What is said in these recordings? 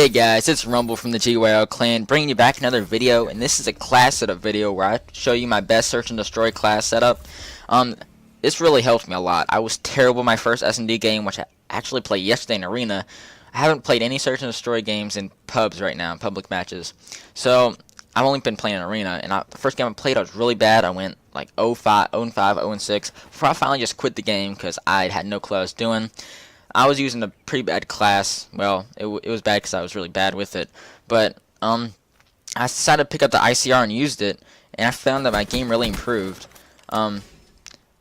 Hey guys, it's Rumble from the JDoggg clan, bringing you back another video, and this is a class setup video where I show you my best search and destroy class setup. This really helped me a lot. I was terrible in my first S&D game, which I actually played yesterday in Arena. I haven't played any search and destroy games in pubs right now, public matches. So I've only been playing in Arena, and the first game I played I was really bad. I went like 0-5, 0-5, 0-6, before I finally just quit the game because I had no clue what I was doing. I was using a pretty bad class. Well, it was bad because I was really bad with it. But I decided to pick up the ICR and used it, and I found that my game really improved.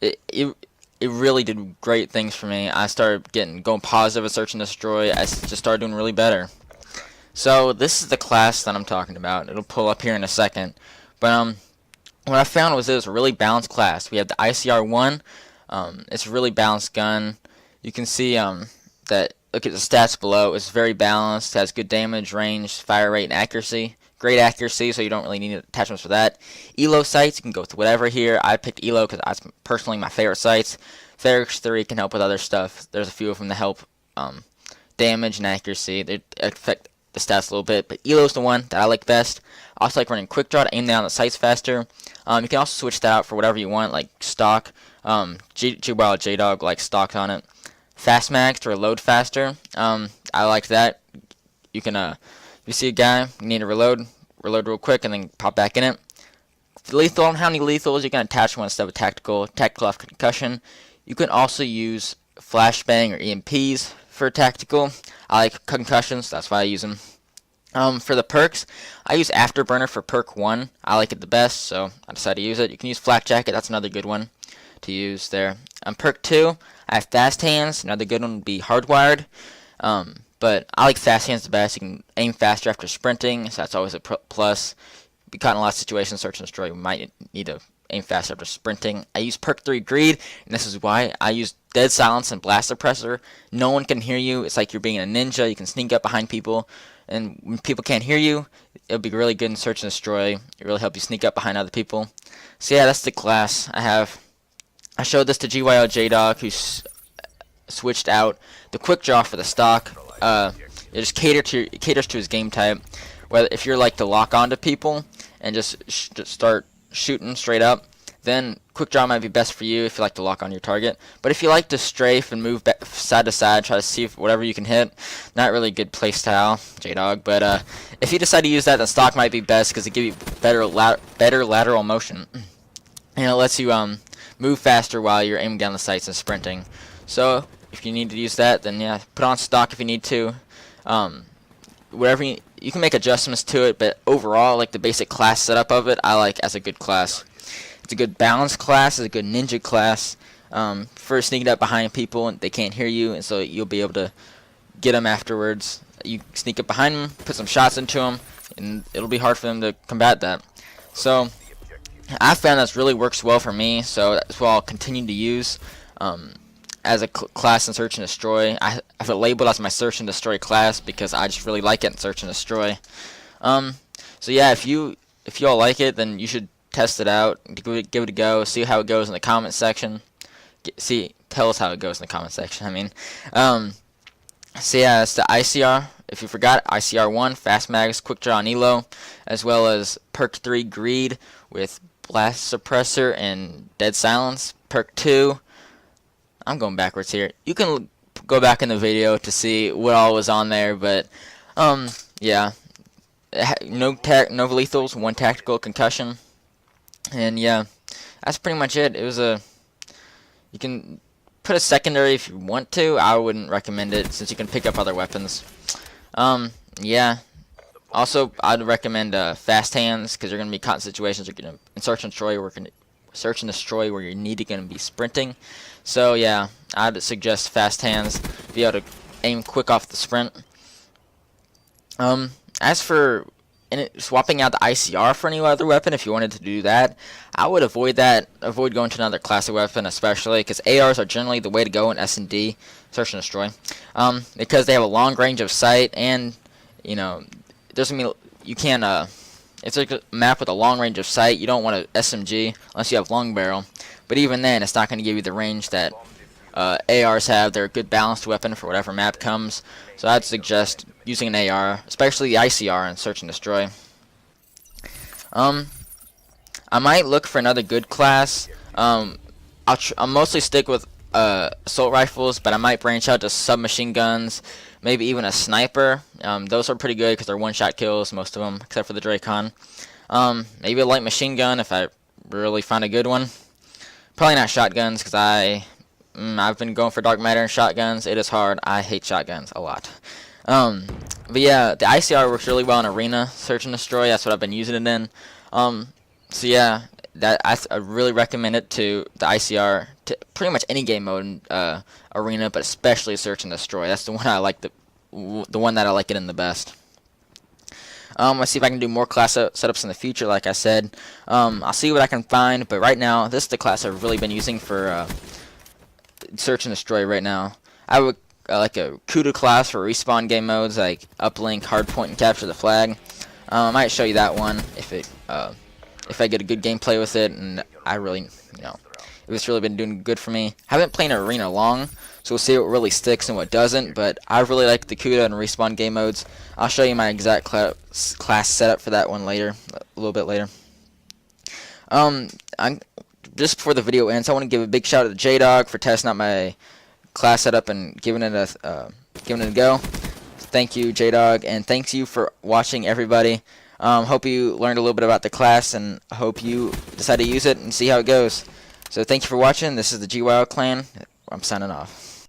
It really did great things for me. I started going positive at search and destroy. I just started doing really better. So this is the class that I'm talking about. It'll pull up here in a second. But what I found was it was a really balanced class. We have the ICR-1. It's a really balanced gun. You can see that, look at the stats below, it's very balanced, has good damage, range, fire rate, and accuracy. Great accuracy, so you don't really need attachments for that. ELO sights, you can go with whatever here. I picked ELO because that's personally my favorite sights. Ferrix 3 can help with other stuff. There's a few of them to help damage and accuracy. They affect the stats a little bit, but ELO is the one that I like best. I also like running quick draw to aim down the sights faster. You can also switch that out for whatever you want, like stock. JDoggg like stock on it. Fast mags to reload faster. I like that. You can if you see a guy, you need to reload real quick and then pop back in it. Lethal, how many lethals you can attach one instead of tactical off concussion. You can also use flashbang or EMPs for tactical. I like concussions, that's why I use them. For the perks, I use Afterburner for perk 1. I like it the best, so I decided to use it. You can use Flak Jacket, that's another good one to use there. Perk 2, I have Fast Hands. Another good one would be Hardwired. But I like Fast Hands the best. You can aim faster after sprinting, so that's always a plus. Be caught in a lot of situations, search and destroy, you might need to aim faster after sprinting. I use Perk 3 Greed, and this is why. I use Dead Silence and Blast Suppressor. No one can hear you. It's like you're being a ninja. You can sneak up behind people, and when people can't hear you, it'll be really good in search and destroy. It really help you sneak up behind other people. So yeah, that's the class I have. I showed this to JDoggg, who switched out the quick draw for the stock. It just caters to his game type. Whether if you're like to lock onto people and just start shooting straight up, then quick draw might be best for you if you like to lock on your target. But if you like to strafe and move side to side, try to see whatever you can hit, not really good play style, JDoggg. But if you decide to use that, then stock might be best because it gives you better lateral motion, and it lets you move faster while you're aiming down the sights and sprinting. So if you need to use that, then yeah, put on stock if you need to. Whatever you can make adjustments to it, but overall, like the basic class setup of it, I like as a good class. It's a good balanced class. It's a good ninja class for sneaking up behind people and they can't hear you, and so you'll be able to get them afterwards. You sneak up behind them, put some shots into them, and it'll be hard for them to combat that. So I found this really works well for me, so that's what I'll continue to use as a class in search and destroy. I have it labeled as my search and destroy class because I just really like it in search and destroy. So yeah, if you all like it, then you should test it out, give it a go, see how it goes in the comment section. Tell us how it goes in the comment section. I mean, so yeah, it's the ICR. If you forgot, ICR-1, Fast Mags, Quick Draw, and ELO, as well as Perk 3 Greed with Blast Suppressor and Dead Silence. Perk 2, I'm going backwards here. You can go back in the video to see what all was on there, but yeah, no lethals, 1 tactical concussion, and yeah, that's pretty much it. It was you can put a secondary if you want to. I wouldn't recommend it since you can pick up other weapons. Yeah. Also, I'd recommend Fast Hands because you're gonna be caught in situations you're gonna search and destroy where you're gonna be sprinting. So yeah, I'd suggest Fast Hands. Be able to aim quick off the sprint. As for swapping out the ICR for any other weapon, if you wanted to do that, I would avoid that. Avoid going to another class of weapon, especially because ARs are generally the way to go in S&D, search and destroy, because they have a long range of sight, and you know, it doesn't mean you can't. It's like a map with a long range of sight. You don't want a SMG unless you have long barrel, but even then, it's not going to give you the range that ARs have. They're a good balanced weapon for whatever map comes. So I'd suggest using an AR, especially the ICR in Search and Destroy. I might look for another good class. I'll mostly stick with assault rifles, but I might branch out to submachine guns, maybe even a sniper. Those are pretty good because they're one-shot kills, most of them, except for the Dracon. Maybe a light machine gun if I really find a good one. Probably not shotguns because I've been going for dark matter and shotguns. It is hard. I hate shotguns a lot. But yeah, the ICR works really well in Arena Search and Destroy. That's what I've been using it in. So yeah, I really recommend it to the ICR to pretty much any game mode in Arena, but especially Search and Destroy. That's the one I like, the one that I like it in the best. Let's see if I can do more class setups in the future. Like I said, I'll see what I can find. But right now, this is the class I've really been using for Search and Destroy. Right now, I would like a CUDA class for respawn game modes, like uplink, hardpoint, and capture the flag. I might show you that one if I get a good gameplay with it, and I really, it's really been doing good for me. I haven't played Arena long, so we'll see what really sticks and what doesn't, but I really like the CUDA and respawn game modes. I'll show you my exact class setup for that one later, a little bit later. Just before the video ends, I want to give a big shout out to JDoggg for testing out my class setup and giving it a go. Thank you, JDoggg, and thanks you for watching, everybody. Hope you learned a little bit about the class, and hope you decide to use it and see how it goes. So thank you for watching. This is the JDoggg Clan. I'm signing off.